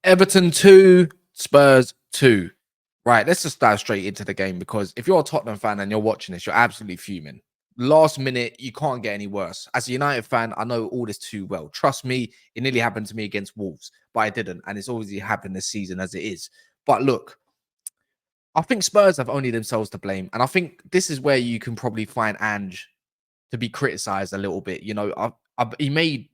Everton 2, Spurs 2. Right, let's just dive straight into the game because if you're a Tottenham fan and you're watching this, you're absolutely fuming. Last minute, you can't get any worse. As a United fan, I know all this too well. Trust me, it nearly happened to me against Wolves, but I didn't. And it's always happened this season as it is. But look, I think Spurs have only themselves to blame. And I think this is where you can probably find Ange to be criticized a little bit. He made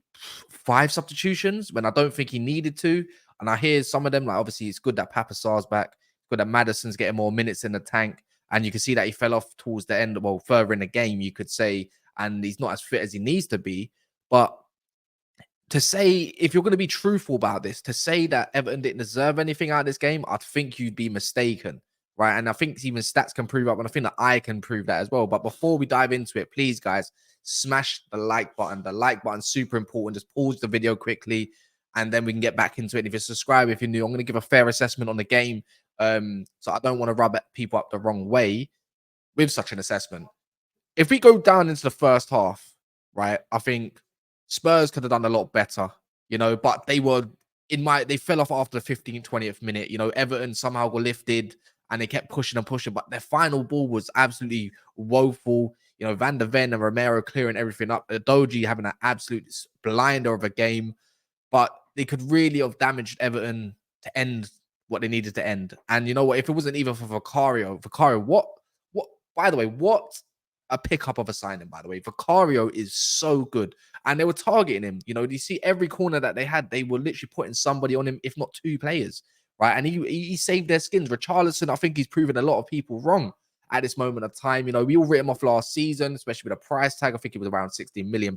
5 substitutions when I don't think he needed to. And I hear some of them, like obviously it's good that Papa Sarr's back, good that Madison's getting more minutes in the tank. And you can see that he fell off towards the end, well, further in the game, you could say, and he's not as fit as he needs to be. But to say, if you're going to be truthful about this, to say that Everton didn't deserve anything out of this game, I think you'd be mistaken, right? And I think even stats can prove up, and I think that I can prove that as well. But before we dive into it, please, guys, smash the like button. The like button's super important. Just pause the video quickly, and then we can get back into it. And if you subscribe, if you're new, I'm going to give a fair assessment on the game. So I don't want to rub people up the wrong way with such an assessment. If we go down into the first half, right, I think Spurs could have done a lot better, but they fell off after the 15th, 20th minute. Everton somehow got lifted and they kept pushing and pushing, but their final ball was absolutely woeful. Van der Ven and Romero clearing everything up. Doji having an absolute blinder of a game, but they could really have damaged Everton to end what they needed to end. And you know what? If it wasn't even for Vicario, by the way, what a pickup of a signing, by the way. Vicario is so good. And they were targeting him. You see every corner that they had, they were literally putting somebody on him, if not 2 players, right? And he saved their skins. Richarlison, I think he's proven a lot of people wrong at this moment of time. We all writ him off last season, especially with a price tag. I think it was around £16 million.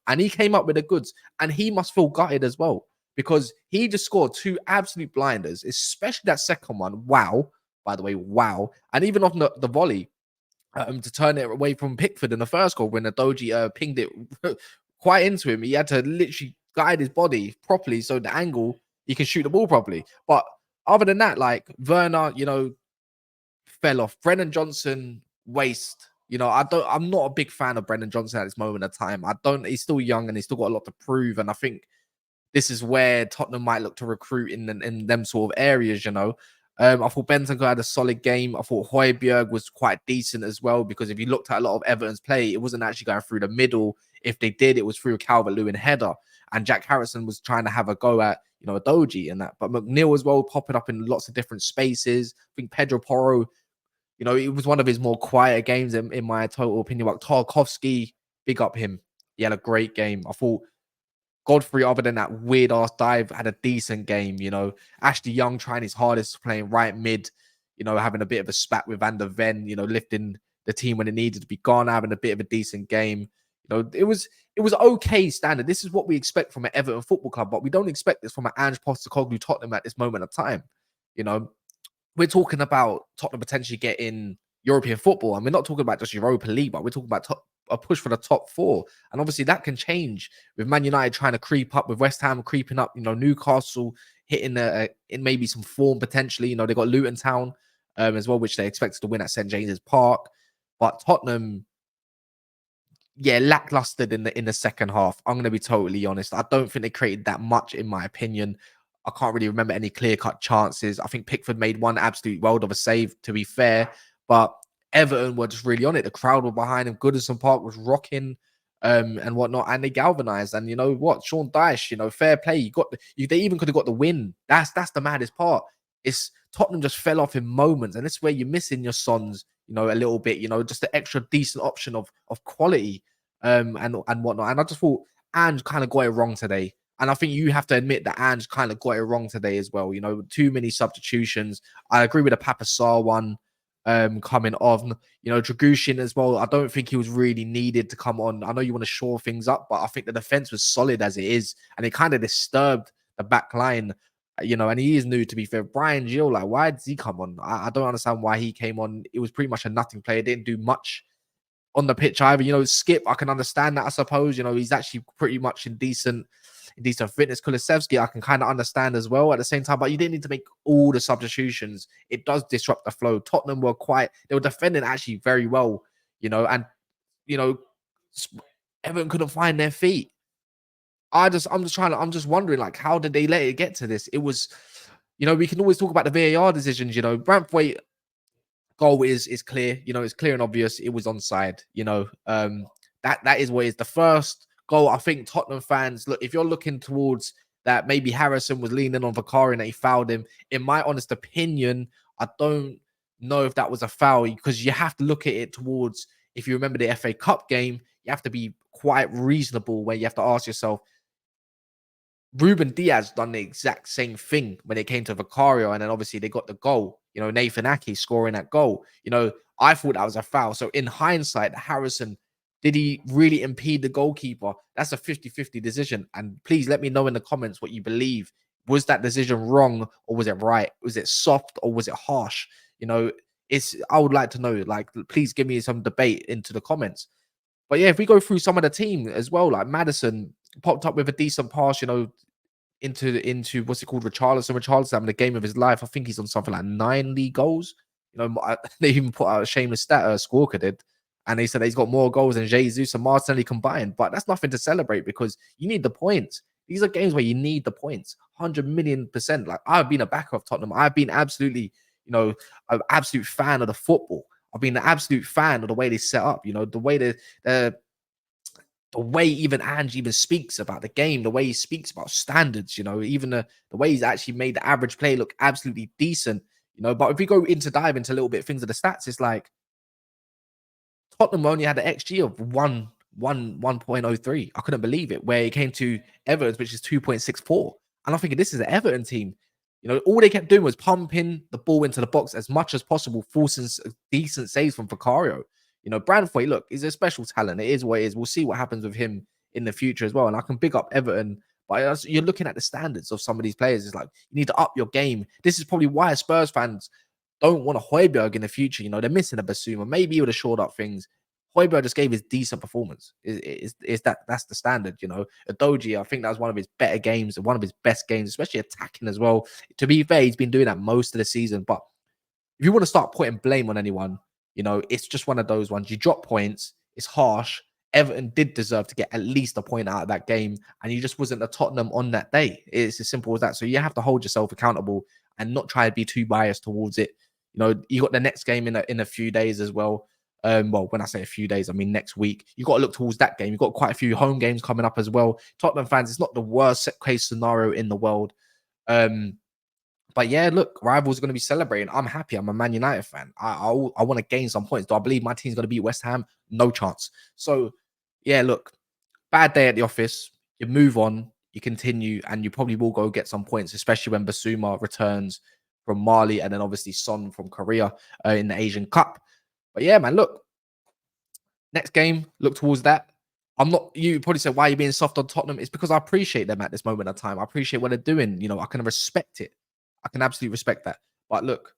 And he came up with the goods. And he must feel gutted as well because he just scored 2 absolute blinders, especially that second one. Wow. By the way, wow. And even off the volley, to turn it away from Pickford in the first goal when the Doji pinged it quite into him. He had to literally guide his body properly so the angle he can shoot the ball properly. But other than that, like Werner, fell off. Brennan Johnson, waste. I'm not a big fan of Brennan Johnson at this moment of time. He's still young and he's still got a lot to prove. And I think this is where Tottenham might look to recruit in them sort of areas, I thought Bentancur had a solid game. I thought Højbjerg was quite decent as well because if you looked at a lot of Everton's play, it wasn't actually going through the middle. If they did, it was through a Calvert-Lewin header. And Jack Harrison was trying to have a go at, a Doji and that. But McNeil as well, popping up in lots of different spaces. I think Pedro Porro, it was one of his more quieter games in my total opinion. But Tarkovsky, big up him. He had a great game. I thought Godfrey, other than that weird ass dive, had a decent game. Ashley Young trying his hardest, playing right mid, having a bit of a spat with Van der Ven, lifting the team when it needed to be gone, having a bit of a decent game. It was okay standard. This is what we expect from an Everton Football Club, but we don't expect this from an Ange Postecoglou Tottenham at this moment of time. We're talking about Tottenham potentially getting European football, and we're not talking about just Europa League, but we're talking about a push for the top 4. And obviously that can change with Man United trying to creep up, with West Ham creeping up, Newcastle hitting in maybe some form potentially. They got Luton Town as well, which they expected to win at St James's Park. But Tottenham, lackluster in the second half. I'm going to be totally honest. I don't think they created that much, in my opinion. I can't really remember any clear-cut chances. I think Pickford made one absolute world of a save, to be fair. But Everton were just really on it. The crowd were behind him. Goodison Park was rocking and whatnot. And they galvanized. And you know what? Sean Dyche, fair play. They even could have got the win. That's the maddest part. It's Tottenham just fell off in moments. And this is where you're missing your Sons, a little bit, just the extra decent option of quality and whatnot. And I just thought Ange kind of got it wrong today. And I think you have to admit that Ange kind of got it wrong today as well. Too many substitutions. I agree with the Papa Sarr one coming on. Dragushin as well. I don't think he was really needed to come on. I know you want to shore things up, but I think the defense was solid as it is. And it kind of disturbed the back line, and he is new, to be fair. Brian Gill, like, why did he come on? I don't understand why he came on. It was pretty much a nothing player. Didn't do much on the pitch either. Skip, I can understand that, I suppose. He's actually pretty much in decent fitness. Kulusevski, I can kind of understand as well at the same time, but you didn't need to make all the substitutions. It does disrupt the flow. Tottenham they were defending actually very well, and Everton couldn't find their feet. I'm just wondering, like, how did they let it get to this? It was, we can always talk about the VAR decisions. Branthwaite goal is clear. It's clear and obvious. It was onside. That is what is the first goal. I think Tottenham fans, look, if you're looking towards that, maybe Harrison was leaning on Vicario and he fouled him. In my honest opinion, I don't know if that was a foul, because you have to look at it towards, if you remember the FA Cup game, you have to be quite reasonable where you have to ask yourself, Ruben Diaz done the exact same thing when it came to Vicario, and then obviously they got the goal. Nathan Ake scoring that goal. I thought that was a foul. So in hindsight, Harrison, did he really impede the goalkeeper? That's a 50-50 decision. And please let me know in the comments what you believe. Was that decision wrong or was it right? Was it soft or was it harsh? I would like to know. Like, please give me some debate into the comments. But yeah, if we go through some of the team as well, like Madison popped up with a decent pass, into what's it called, Richarlison. Richarlison having the game of his life. I think he's on something like 9 league goals. They even put out a shameless stat, Squawka did, and they said he's got more goals than Jesus and Martinelli combined. But that's nothing to celebrate because you need the points. These are games where you need the points, 100 million%. Like, I've been a backer of Tottenham. I've been absolutely, an absolute fan of the football. I've been an absolute fan of the way they set up. The way the way even Ange even speaks about the game, the way he speaks about standards, even the way he's actually made the average play look absolutely decent, But if we go dive into a little bit things of the stats, it's like Tottenham only had an XG of 1.03. I couldn't believe it. Where it came to Everton, which is 2.64. And I'm thinking this is an Everton team. All they kept doing was pumping the ball into the box as much as possible, forcing decent saves from Vicario. Branthwaite, look, he's a special talent. It is what it is. We'll see what happens with him in the future as well. And I can big up Everton, but you're looking at the standards of some of these players. It's like, you need to up your game. This is probably why Spurs fans don't want a Højbjerg in the future. They're missing a Basuma. Maybe he would have shored up things. Højbjerg just gave his decent performance. That's the standard, Adoji, I think that was one of his better games, one of his best games, especially attacking as well. To be fair, he's been doing that most of the season. But if you want to start putting blame on anyone, it's just one of those ones. You drop points, it's harsh. Everton did deserve to get at least a point out of that game, and you just wasn't a Tottenham on that day. It's as simple as that. So you have to hold yourself accountable and not try to be too biased towards it. You got the next game in a few days as well. Well, when I say a few days, I mean next week. You got to look towards that game. You've got quite a few home games coming up as well. Tottenham fans, it's not the worst case scenario in the world. But yeah, look, rivals are going to be celebrating. I'm happy. I'm a Man United fan. I want to gain some points. Do I believe my team's going to beat West Ham? No chance. So yeah, look, bad day at the office. You move on, you continue, and you probably will go get some points, especially when Basuma returns from Mali, and then obviously Son from Korea in the Asian Cup. But yeah, man, look, next game, look towards that. You probably said, why are you being soft on Tottenham? It's because I appreciate them at this moment of time. I appreciate what they're doing. I can respect it. I can absolutely respect that. But look,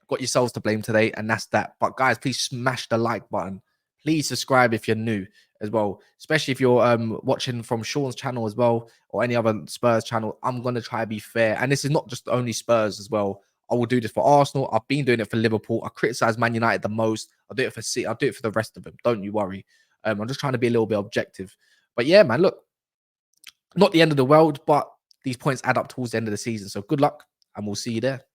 got yourselves to blame today, and that's that. But guys, please smash the like button. Please subscribe if you're new as well, especially if you're watching from Sean's channel as well, or any other Spurs channel. I'm going to try to be fair. And this is not just only Spurs as well. I will do this for Arsenal. I've been doing it for Liverpool. I criticize Man United the most. I'll do it for City. I'll do it for the rest of them. Don't you worry. I'm just trying to be a little bit objective. But yeah, man, look, not the end of the world, but these points add up towards the end of the season. So good luck, and we'll see you there.